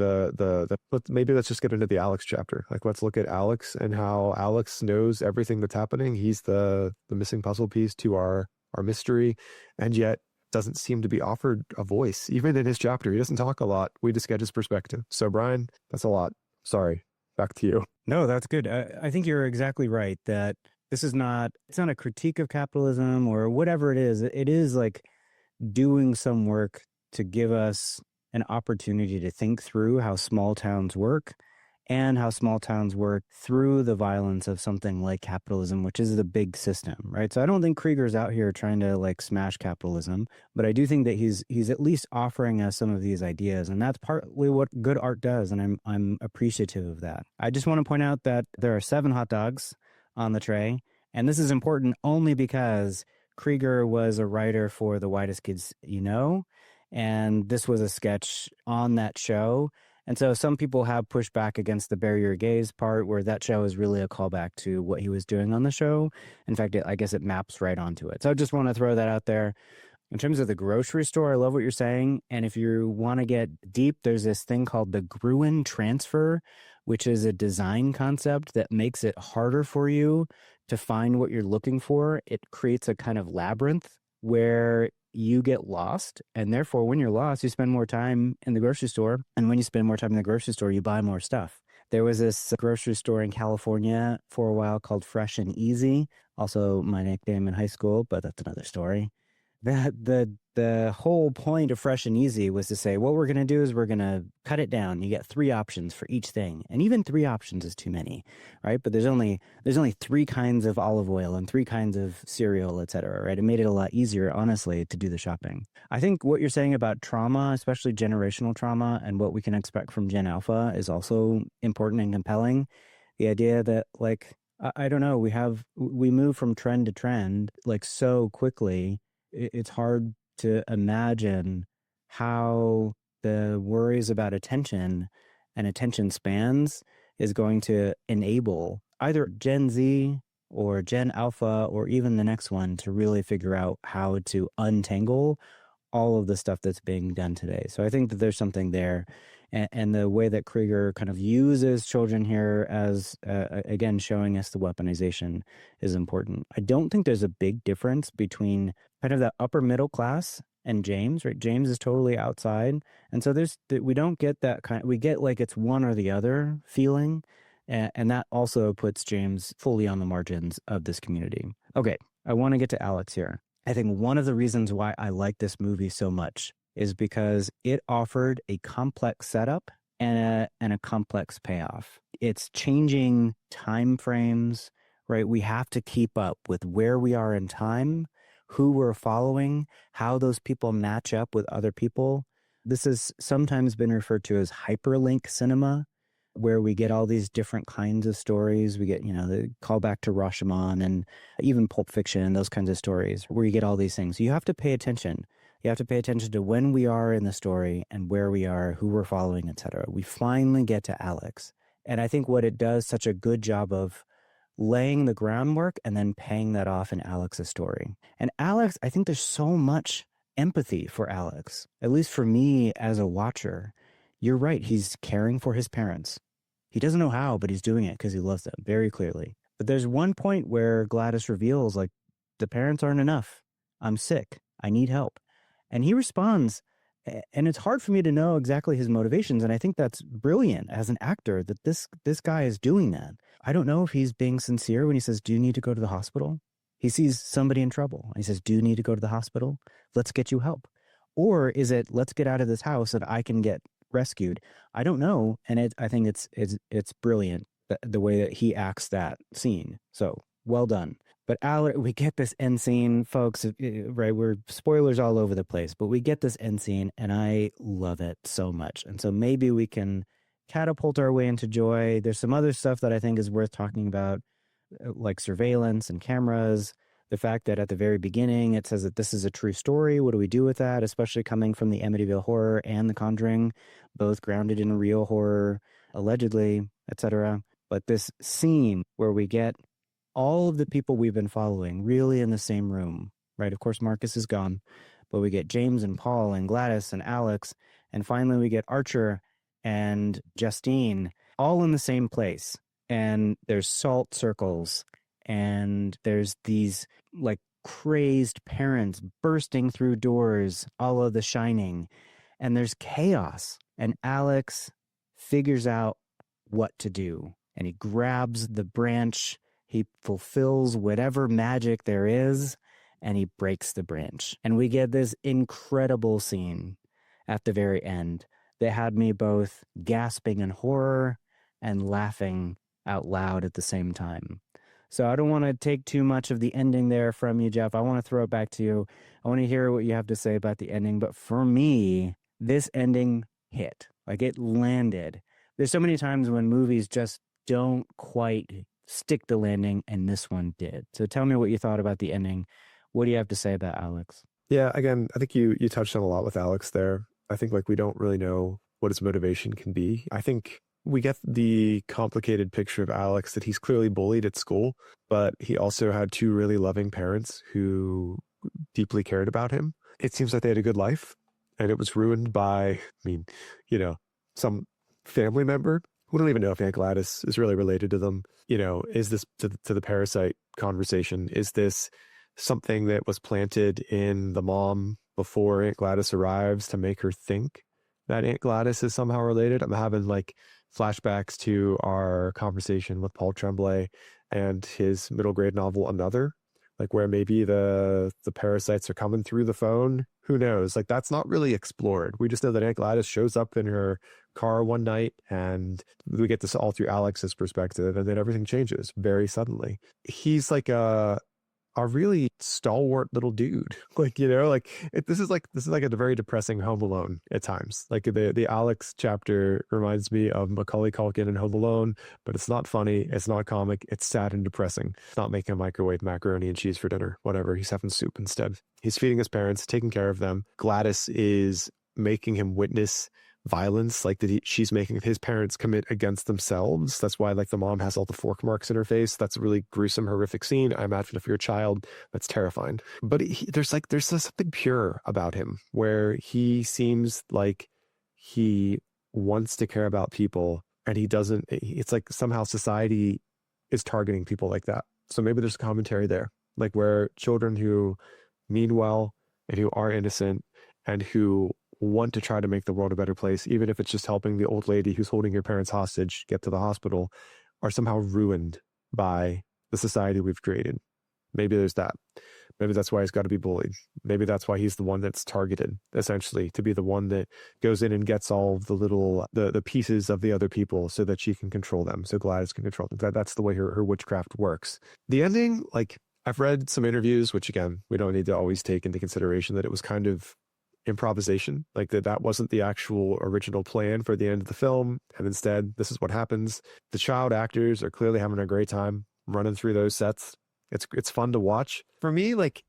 maybe let's just get into the Alex chapter. Like, let's look at Alex and how Alex knows everything that's happening. He's the missing puzzle piece to our mystery, and yet doesn't seem to be offered a voice. Even in his chapter, he doesn't talk a lot. We just get his perspective. So Brian, that's a lot. Sorry. Back to you. No, that's good. I think you're exactly right that it's not a critique of capitalism or whatever it is. It is like doing some work to give us an opportunity to think through how small towns work and how small towns work through the violence of something like capitalism, which is the big system, right? So I don't think Cregger's out here trying to like smash capitalism, but I do think that he's at least offering us some of these ideas, and that's partly what good art does, and I'm appreciative of that. I just want to point out that there are 7 hot dogs on the tray, and this is important only because Cregger was a writer for The Whitest Kids You Know, and this was a sketch on that show. And so some people have pushed back against the bury your gaze part, where that show is really a callback to what he was doing on the show. In fact, I guess it maps right onto it. So I just want to throw that out there. In terms of the grocery store, I love what you're saying. And if you want to get deep, there's this thing called the Gruen transfer, which is a design concept that makes it harder for you to find what you're looking for. It creates a kind of labyrinth where you get lost, and therefore when you're lost, you spend more time in the grocery store, and when you spend more time in the grocery store, you buy more stuff. There was this grocery store in California for a while called Fresh and Easy, also my nickname in high school, but that's another story. The whole point of Fresh and Easy was to say, what we're going to do is we're going to cut it down. You get 3 options for each thing. And even 3 options is too many, right? But there's only 3 kinds of olive oil and 3 kinds of cereal, et cetera, right? It made it a lot easier, honestly, to do the shopping. I think what you're saying about trauma, especially generational trauma, and what we can expect from Gen Alpha is also important and compelling. The idea that, like, I don't know, we move from trend to trend, like, so quickly. It's hard to imagine how the worries about attention and attention spans is going to enable either Gen Z or Gen Alpha or even the next one to really figure out how to untangle all of the stuff that's being done today. So I think that there's something there. And the way that Cregger kind of uses children here as, again, showing us the weaponization is important. I don't think there's a big difference between kind of the upper middle class and James, right? James is totally outside. And so we don't get that we get like it's one or the other feeling. And that also puts James fully on the margins of this community. Okay, I want to get to Alex here. I think one of the reasons why I like this movie so much is because it offered a complex setup and a complex payoff. It's changing time frames, right? We have to keep up with where we are in time, who we're following, how those people match up with other people. This has sometimes been referred to as hyperlink cinema, where we get all these different kinds of stories. We get, the callback to Rashomon and even Pulp Fiction, those kinds of stories where you get all these things. You have to pay attention. You have to pay attention to when we are in the story and where we are, who we're following, etc. We finally get to Alex. And I think what it does such a good job of laying the groundwork and then paying that off in Alex's story. And Alex, I think there's so much empathy for Alex, at least for me as a watcher. You're right. He's caring for his parents. He doesn't know how, but he's doing it because he loves them very clearly. But there's one point where Gladys reveals, like, the parents aren't enough. I'm sick. I need help. And he responds, and it's hard for me to know exactly his motivations. And I think that's brilliant as an actor that this guy is doing that. I don't know if he's being sincere when he says, do you need to go to the hospital? He sees somebody in trouble. He says, do you need to go to the hospital? Let's get you help. Or is it, let's get out of this house and I can get rescued? I don't know. And I think it's brilliant, the way that he acts that scene. So well done. But we get this end scene, folks, right? We're spoilers all over the place, but we get this end scene and I love it so much. And so maybe we can catapult our way into joy. There's some other stuff that I think is worth talking about, like surveillance and cameras. The fact that at the very beginning it says that this is a true story. What do we do with that? Especially coming from the Amityville Horror and The Conjuring, both grounded in real horror, allegedly, etc. But this scene where we get all of the people we've been following really in the same room, right? Of course, Marcus is gone, but we get James and Paul and Gladys and Alex, and finally we get Archer and Justine all in the same place. And there's salt circles, and there's these like crazed parents bursting through doors, all of The Shining, and there's chaos. And Alex figures out what to do, and he grabs the branch. He fulfills whatever magic there is, and he breaks the branch. And we get this incredible scene at the very end that had me both gasping in horror and laughing out loud at the same time. So I don't want to take too much of the ending there from you, Jeff. I want to throw it back to you. I want to hear what you have to say about the ending. But for me, this ending hit. Like, it landed. There's so many times when movies just don't quite stick the landing, and this one did. So tell me what you thought about the ending. What do you have to say about Alex? Yeah, again, I think you touched on a lot with Alex there. I think like we don't really know what his motivation can be. I think we get the complicated picture of Alex that he's clearly bullied at school, but he also had two really loving parents who deeply cared about him. It seems like they had a good life, and it was ruined by, some family member. We don't even know if Aunt Gladys is really related to them. Is this to the parasite conversation? Is this something that was planted in the mom before Aunt Gladys arrives to make her think that Aunt Gladys is somehow related? I'm having like flashbacks to our conversation with Paul Tremblay and his middle grade novel, Another, like where maybe the parasites are coming through the phone. Who knows? Like, that's not really explored. We just know that Aunt Gladys shows up in her car one night, and we get this all through Alex's perspective, and then everything changes very suddenly. He's like a really stalwart little dude. This is like a very depressing Home Alone at times. Like the Alex chapter reminds me of Macaulay Culkin in Home Alone, but it's not funny, it's not comic, it's sad and depressing. It's not making a microwave macaroni and cheese for dinner, whatever. He's having soup instead. He's feeding his parents, taking care of them. Gladys is making him witness violence, like that she's making his parents commit against themselves. That's why like the mom has all the fork marks in her face. That's a really gruesome, horrific scene. I imagine if you're a child, that's terrifying. But there's something pure about him where he seems like he wants to care about people, and he doesn't. It's like somehow society is targeting people like that. So maybe there's a commentary there, like where children who mean well and who are innocent and who want to try to make the world a better place, even if it's just helping the old lady who's holding your parents hostage get to the hospital, are somehow ruined by the society we've created. Maybe there's that. Maybe that's why he's got to be bullied. Maybe that's why he's the one that's targeted, essentially, to be the one that goes in and gets all of the pieces of the other people so that she can control them, so Gladys can control them. That's the way her witchcraft works. The ending, like, I've read some interviews, which again, we don't need to always take into consideration that it was kind of improvisation, like that wasn't the actual original plan for the end of the film, and instead this is what happens. The child actors are clearly having a great time running through those sets. It's fun to watch. For me, like,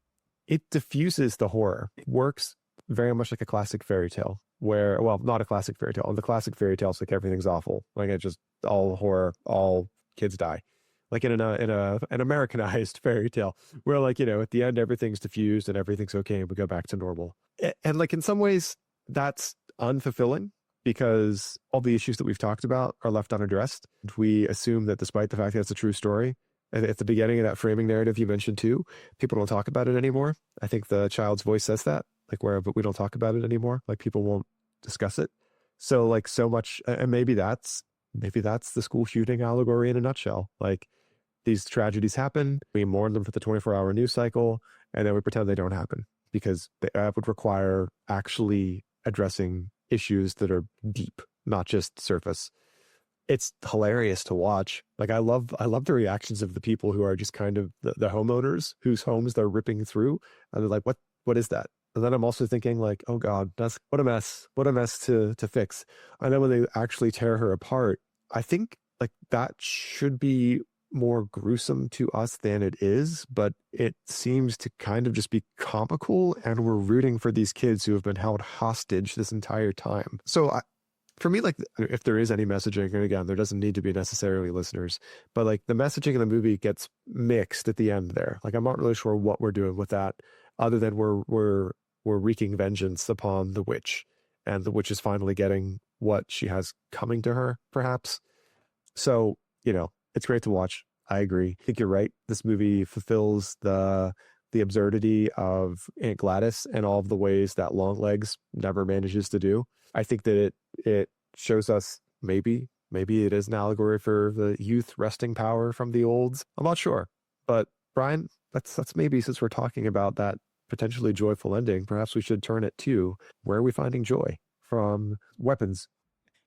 it diffuses the horror. It works very much like a classic fairy tale, where, well, not a classic fairy tale. The classic fairy tales, like, everything's awful, like it's just all horror, all kids die. Like in an Americanized fairy tale where, like, at the end, everything's diffused and everything's okay and we go back to normal. And like, in some ways that's unfulfilling because all the issues that we've talked about are left unaddressed. We assume that despite the fact that it's a true story, at the beginning of that framing narrative you mentioned too, people don't talk about it anymore. I think the child's voice says that, like, where, but we don't talk about it anymore. Like, people won't discuss it. So like, so much, and maybe that's the school shooting allegory in a nutshell. Like, these tragedies happen, we mourn them for the 24-hour news cycle, and then we pretend they don't happen, because that would require actually addressing issues that are deep, not just surface. It's hilarious to watch. Like, I love the reactions of the people who are just kind of the homeowners whose homes they're ripping through, and they're like, what is that? And then I'm also thinking, like, oh God, that's what a mess to fix. And then when they actually tear her apart, I think like that should be more gruesome to us than it is, but it seems to kind of just be comical, and we're rooting for these kids who have been held hostage this entire time. So for me, like, if there is any messaging, and again, there doesn't need to be necessarily listeners, but like the messaging in the movie gets mixed at the end there. Like, I'm not really sure what we're doing with that, other than we're wreaking vengeance upon the witch, and the witch is finally getting what she has coming to her, perhaps. So, it's great to watch. I agree. I think you're right. This movie fulfills the absurdity of Aunt Gladys and all of the ways that Longlegs never manages to do. I think that it shows us maybe it is an allegory for the youth wresting power from the olds. I'm not sure. But Brian, that's maybe, since we're talking about that potentially joyful ending, perhaps we should turn it to, where are we finding joy from weapons?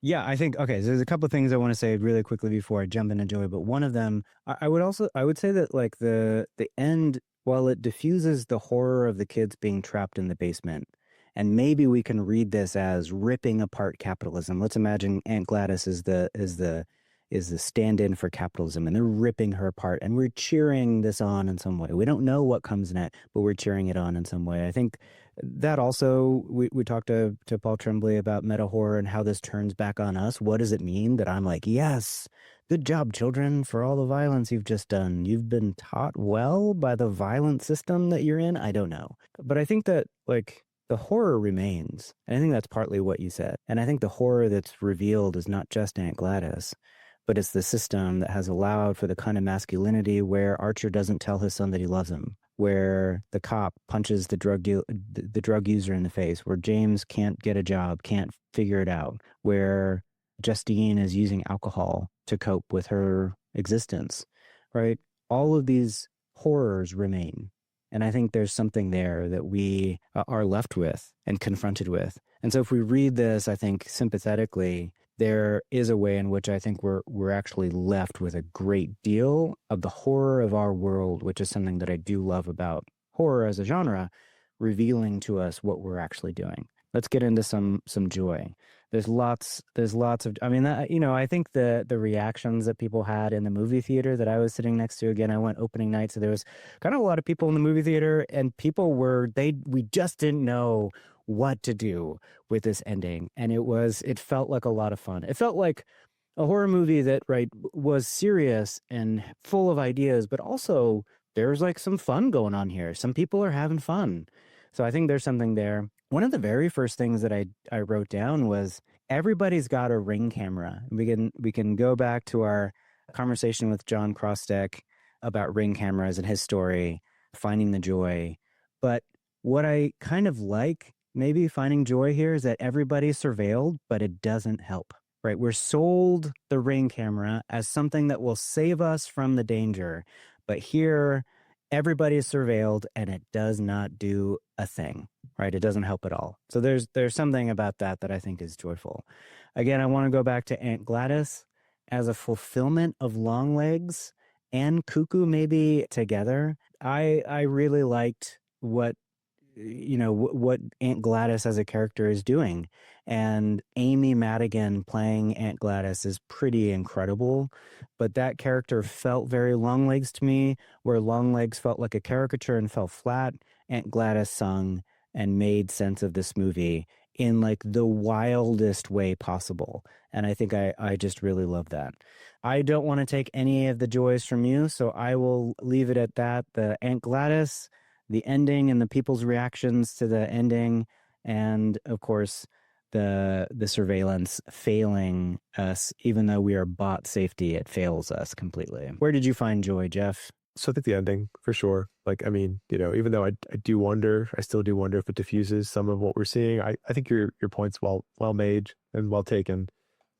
Yeah, I think, okay, so there's a couple of things I want to say really quickly before I jump into joy, but one of them, I would say that like the end, while it diffuses the horror of the kids being trapped in the basement, and maybe we can read this as ripping apart capitalism. Let's imagine Aunt Gladys is the stand-in for capitalism, and they're ripping her apart, and we're cheering this on in some way. We don't know what comes next, but we're cheering it on in some way. I think that also, we talked to Paul Tremblay about meta horror and how this turns back on us. What does it mean that I'm like, yes, good job, children, for all the violence you've just done. You've been taught well by the violent system that you're in. I don't know. But I think that like the horror remains. And I think that's partly what you said. And I think the horror that's revealed is not just Aunt Gladys, but it's the system that has allowed for the kind of masculinity where Archer doesn't tell his son that he loves him, where the cop punches the drug user in the face, where James can't get a job, can't figure it out, where Justine is using alcohol to cope with her existence, right? All of these horrors remain. And I think there's something there that we are left with and confronted with. And so if we read this, I think sympathetically, there is a way in which I think we're actually left with a great deal of the horror of our world, which is something that I do love about horror as a genre, revealing to us what we're actually doing. Let's get into some joy. There's lots of, I mean, I think the reactions that people had in the movie theater that I was sitting next to, again, I went opening night, so there was kind of a lot of people in the movie theater, and people we just didn't know what to do with this ending. And it felt like a lot of fun. It felt like a horror movie that, right, was serious and full of ideas, but also there's like some fun going on here. Some people are having fun. So I think there's something there. One of the very first things that I wrote down was everybody's got a Ring camera. We can go back to our conversation with John Crossteck about Ring cameras and his story, finding the joy. But what I kind of like maybe finding joy here is that everybody's surveilled, but it doesn't help, right? We're sold the Ring camera as something that will save us from the danger. But here, everybody is surveilled and it does not do a thing, right? It doesn't help at all. So there's something about that I think is joyful. Again, I want to go back to Aunt Gladys as a fulfillment of Longlegs and Cuckoo maybe together. I really liked what Aunt Gladys as a character is doing. And Amy Madigan playing Aunt Gladys is pretty incredible. But that character felt very Longlegs to me, where Longlegs felt like a caricature and fell flat. Aunt Gladys sung and made sense of this movie in like the wildest way possible. And I think I just really love that. I don't want to take any of the joys from you, so I will leave it at that. The Aunt Gladys, the ending and the people's reactions to the ending, and of course the surveillance failing us, even though we are bot safety, it fails us completely. Where did you find joy, Jeff? So I think the ending, for sure. Like, I mean, even though I do wonder, I still do wonder if it diffuses some of what we're seeing. I think your point's well made and well taken,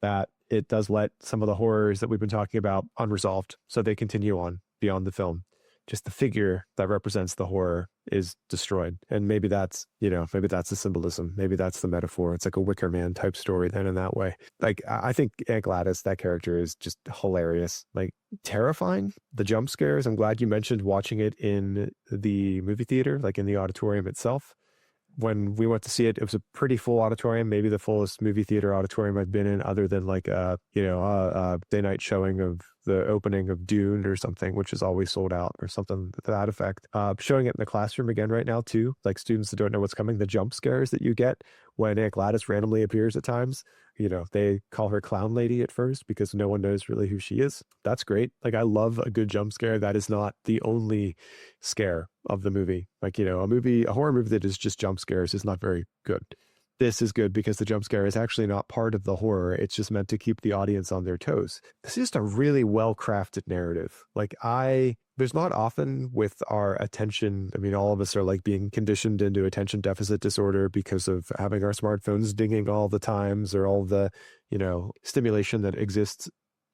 that it does let some of the horrors that we've been talking about unresolved. So they continue on beyond the film. Just the figure that represents the horror is destroyed. And maybe that's the symbolism. Maybe that's the metaphor. It's like a Wicker Man type story then in that way. Like, I think Aunt Gladys, that character, is just hilarious. Like, terrifying. The jump scares. I'm glad you mentioned watching it in the movie theater, like in the auditorium itself. When we went to see it, it was a pretty full auditorium, maybe the fullest movie theater auditorium I've been in, other than like a day night showing of the opening of Dune or something, which is always sold out, or something to that effect. Showing it in the classroom again right now too, like students that don't know what's coming, the jump scares that you get when Aunt Gladys randomly appears at times. They call her Clown Lady at first because no one knows really who she is. That's great. Like, I love a good jump scare. That is not the only scare of the movie. Like, a horror movie that is just jump scares is not very good. This is good because the jump scare is actually not part of the horror. It's just meant to keep the audience on their toes. This is just a really well-crafted narrative. Like, there's not often with our attention, I mean, all of us are like being conditioned into attention deficit disorder because of having our smartphones dinging all the times, or all the, stimulation that exists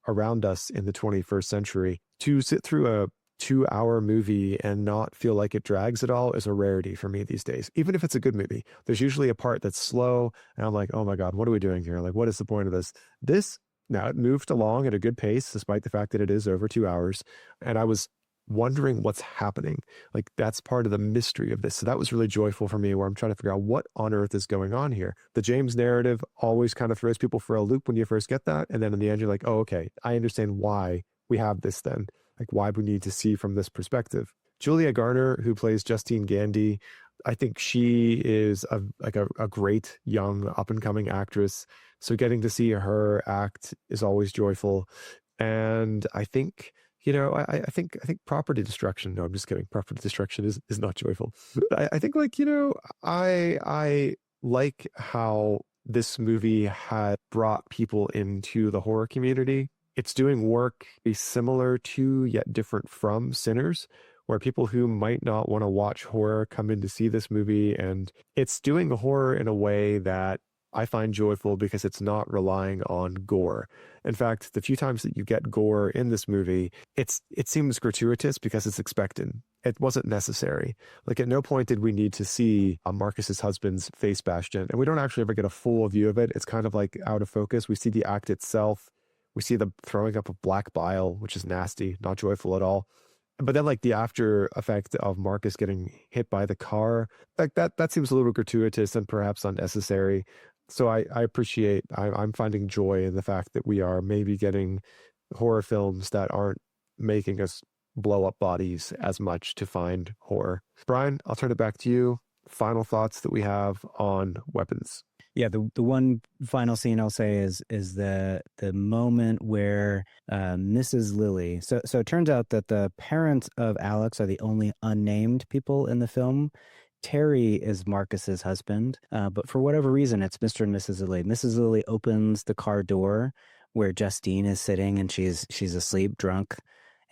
around us in the 21st century. To sit through a 2-hour movie and not feel like it drags at all is a rarity for me these days. Even if it's a good movie, there's usually a part that's slow and I'm like, oh my God, what are we doing here? Like, what is the point of this? Now, it moved along at a good pace despite the fact that it is over 2 hours, and I was wondering what's happening. Like, that's part of the mystery of this. So that was really joyful for me, where I'm trying to figure out what on earth is going on here. The James narrative always kind of throws people for a loop when you first get that, and then in the end you're like, oh, okay, I understand why we have this then. Like, why we need to see from this perspective. Julia Garner, who plays Justine Gandy, I think she is a great young up and coming actress. So getting to see her act is always joyful. And I think, I think property destruction. No, I'm just kidding. Property destruction is not joyful. I think, like, I like how this movie had brought people into the horror community. It's doing work similar to yet different from Sinners, where people who might not want to watch horror come in to see this movie, and it's doing horror in a way that I find joyful because it's not relying on gore. In fact, the few times that you get gore in this movie, it seems gratuitous because it's expected. It wasn't necessary. Like, at no point did we need to see Marcus's husband's face bashed in, and we don't actually ever get a full view of it. It's kind of like out of focus. We see the act itself. We see the throwing up of black bile, which is nasty, not joyful at all. But then, like, the after effect of Marcus getting hit by the car, like that seems a little gratuitous and perhaps unnecessary. So I appreciate, I'm finding joy in the fact that we are maybe getting horror films that aren't making us blow up bodies as much to find horror. Brian, I'll turn it back to you. Final thoughts that we have on Weapons. Yeah, the one final scene I'll say is the moment where Mrs. Lily. So it turns out that the parents of Alex are the only unnamed people in the film. Terry is Marcus's husband, but for whatever reason, it's Mr. and Mrs. Lily. Mrs. Lily opens the car door where Justine is sitting, and she's asleep, drunk,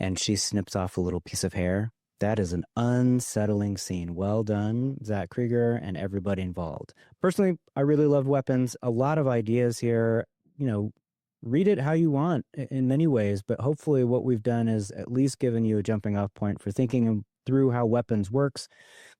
and she snips off a little piece of hair. That is an unsettling scene. Well done, Zach Cregger and everybody involved. Personally, I really loved Weapons. A lot of ideas here. Read it how you want in many ways, but hopefully what we've done is at least given you a jumping off point for thinking through how Weapons works.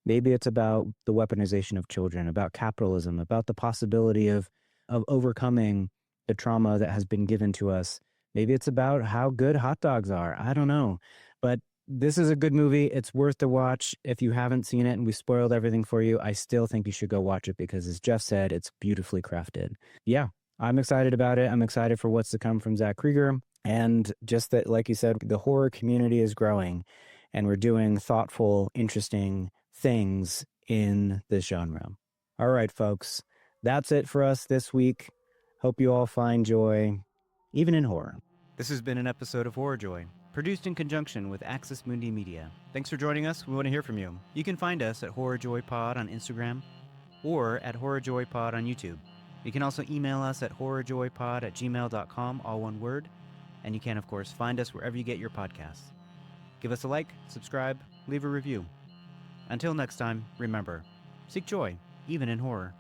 Maybe it's about the weaponization of children, about capitalism, about the possibility of overcoming the trauma that has been given to us. Maybe it's about how good hot dogs are. I don't know. But this is a good movie. It's worth the watch. If you haven't seen it and we spoiled everything for you, I still think you should go watch it because, as Jeff said, it's beautifully crafted. Yeah, I'm excited about it. I'm excited for what's to come from Zach Cregger. And just that, like you said, the horror community is growing and we're doing thoughtful, interesting things in this genre. All right, folks, that's it for us this week. Hope you all find joy, even in horror. This has been an episode of Horror Joy, produced in conjunction with Axis Mundi Media. Thanks for joining us. We want to hear from you. You can find us at Horror Joy Pod on Instagram or at Horror Joy Pod on YouTube. You can also email us at horrorjoypod@gmail.com, all one word. And you can, of course, find us wherever you get your podcasts. Give us a like, subscribe, leave a review. Until next time, remember, seek joy, even in horror.